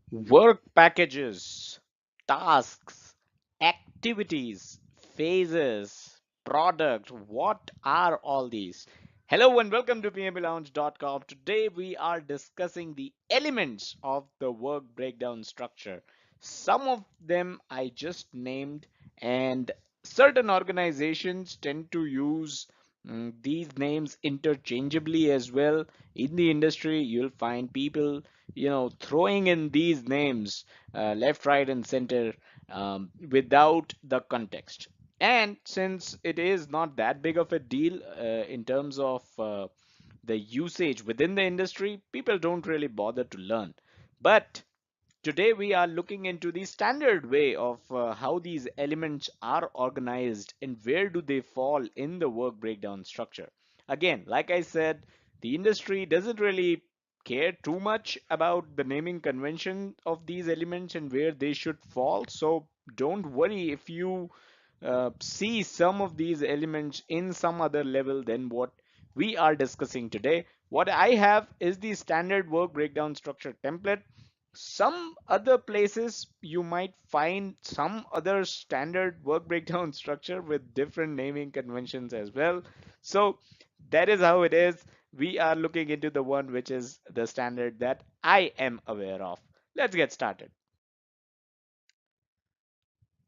Work packages, tasks, activities, phases, product. What are all these? Hello and welcome to pmblounge.com. Today we are discussing the elements of the work breakdown structure. Some of them I just named, and certain organizations tend to use these names interchangeably as well. In the industry, you'll find people throwing in these names left, right, and center without the context. And since it is not that big of a deal in terms of the usage within the industry, people don't really bother to learn. But today we are looking into the standard way of how these elements are organized and where do they fall in the work breakdown structure. Again, like I said, the industry doesn't really care too much about the naming convention of these elements and where they should fall. So don't worry if you see some of these elements in some other level than what we are discussing today. What I have is the standard work breakdown structure template. Some other places you might find some other standard work breakdown structure with different naming conventions as well. So that is how it is. We are looking into the one which is the standard that I am aware of. Let's get started.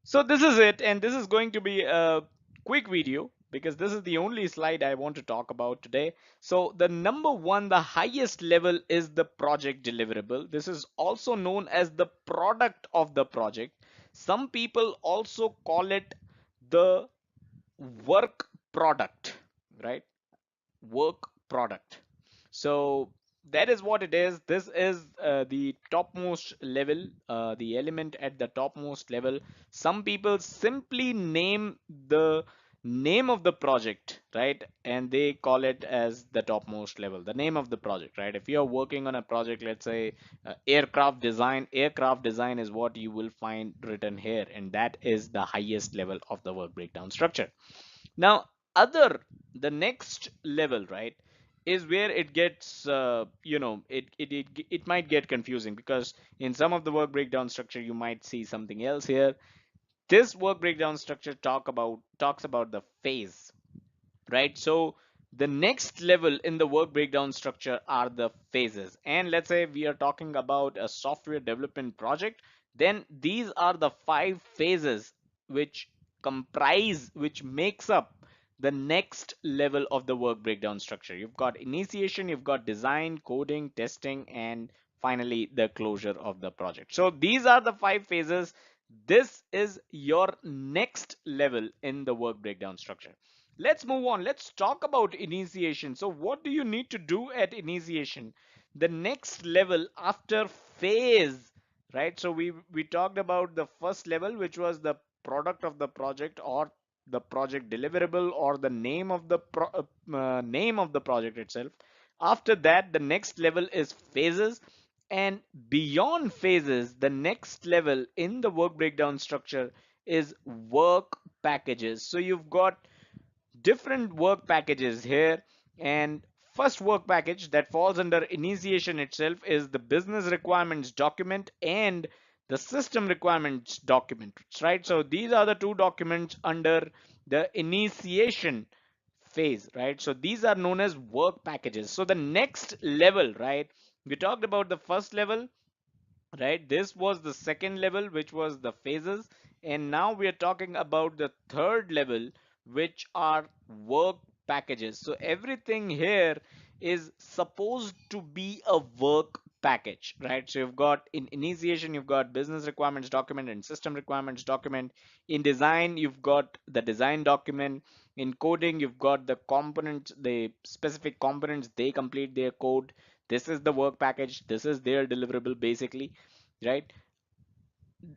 So this is it, and this is going to be a quick video because this is the only slide I want to talk about today. So the number one, the highest level is the project deliverable. This is also known as the product of the project. Some people also call it the work product, right? Work product. So that is what it is. This is the topmost level, the element at the topmost level. Some people simply name the name of the project, right? And they call it as the topmost level, the name of the project, right? If you're working on a project, let's say aircraft design is what you will find written here, and that is the highest level of the work breakdown structure. Now, other the next level, right, is where it gets it might get confusing because in some of the work breakdown structure you might see something else here. This work breakdown structure talks about the phase, right? So the next level in the work breakdown structure are the phases. And let's say we are talking about a software development project, then these are the 5 phases which which makes up the next level of the work breakdown structure. You've got initiation, you've got design, coding, testing, and finally the closure of the project. So these are the 5 phases. This is your next level in the work breakdown structure. Let's move on. Let's talk about initiation. So what do you need to do at initiation? The next level after phase, right? So we talked about the first level, which was the product of the project or the project deliverable or the name of the name of the project itself. After that, the next level is phases, and beyond phases, the next level in the work breakdown structure is work packages. So you've got different work packages here, and first work package that falls under initiation itself is the business requirements document and the system requirements document, right? So these are the two documents under the initiation phase, right? So these are known as work packages. So the next level, right, we talked about the first level, right? This was the second level, which was the phases, and now we are talking about the third level, which are work packages. So everything here is supposed to be a work package, right? So you've got in initiation, you've got business requirements document and system requirements document. In design, you've got the design document. In coding, you've got the components, the specific components, they complete their code. This is the work package, this is their deliverable basically, right?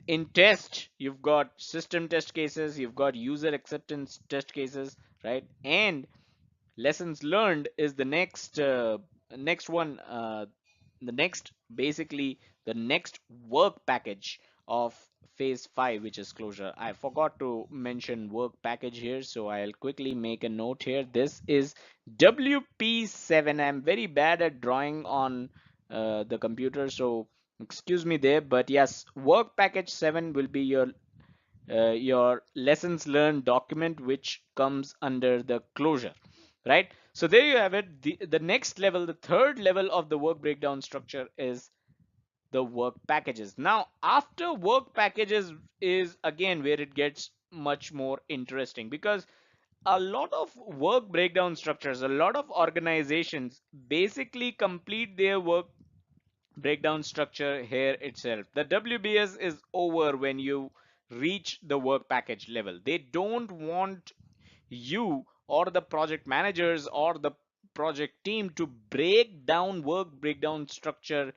In test, you've got system test cases, you've got user acceptance test cases, right? And lessons learned is the next one, the next basically the next work package of phase 5, which is closure. I forgot to mention work package here, so I'll quickly make a note here. This is WP7. I'm very bad at drawing on the computer, so Excuse me there, but yes, work package 7 will be your lessons learned document, which comes under the closure, right? So there you have it. The next level, the third level of the work breakdown structure is the work packages. Now, after work packages is again where it gets much more interesting, because a lot of work breakdown structures, a lot of organizations basically complete their work breakdown structure here itself. The WBS is over when you reach the work package level. They don't want you or the project managers or the project team to break down work breakdown structure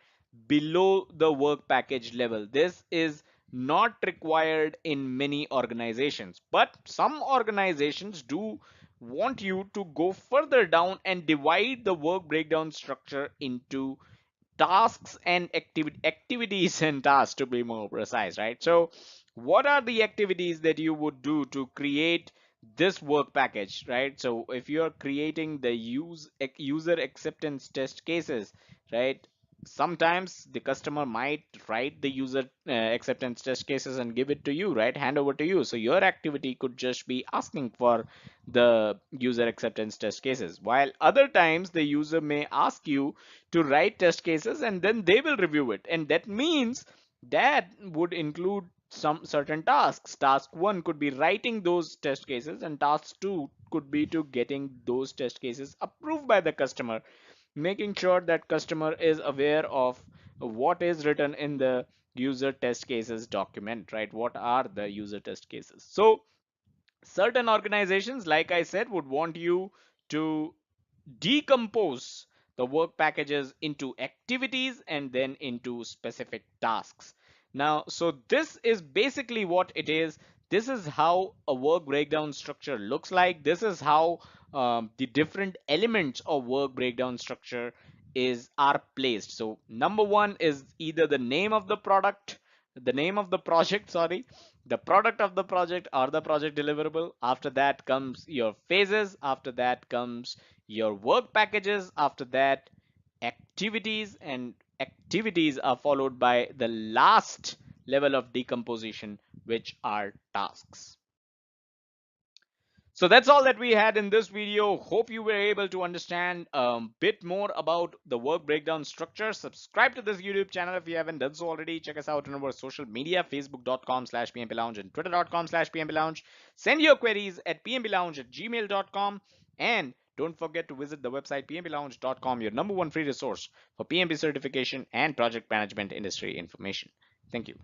below the work package level. This is not required in many organizations, but some organizations do want you to go further down and divide the work breakdown structure into tasks and activities and tasks, to be more precise, right? So what are the activities that you would do to create this work package, right? So if you're creating the user acceptance test cases, right, sometimes the customer might write the user acceptance test cases and give it to you, right, hand over to you. So your activity could just be asking for the user acceptance test cases, while other times the user may ask you to write test cases and then they will review it. And that means that would include some certain tasks. Task 1 could be writing those test cases, and task 2 could be to getting those test cases approved by the customer, making sure that customer is aware of what is written in the user test cases document, right? What are the user test cases? So certain organizations, like I said, would want you to decompose the work packages into activities and then into specific tasks. Now, so this is basically what it is. This is how a work breakdown structure looks like. This is how the different elements of work breakdown structure is are placed. So number one is either the name of the product, the name of the project, sorry, the product of the project or the project deliverable. After that comes your phases. After that comes your work packages. After that, activities, and activities are followed by the last level of decomposition, which are tasks. So that's all that we had in this video. Hope you were able to understand a bit more about the work breakdown structure. Subscribe to this YouTube channel if you haven't done so already. Check us out on our social media, facebook.com/pmplounge and twitter.com/pmplounge. Send your queries at pmplounge@gmail.com. And don't forget to visit the website pmplounge.com, your number one free resource for PMP certification and project management industry information. Thank you.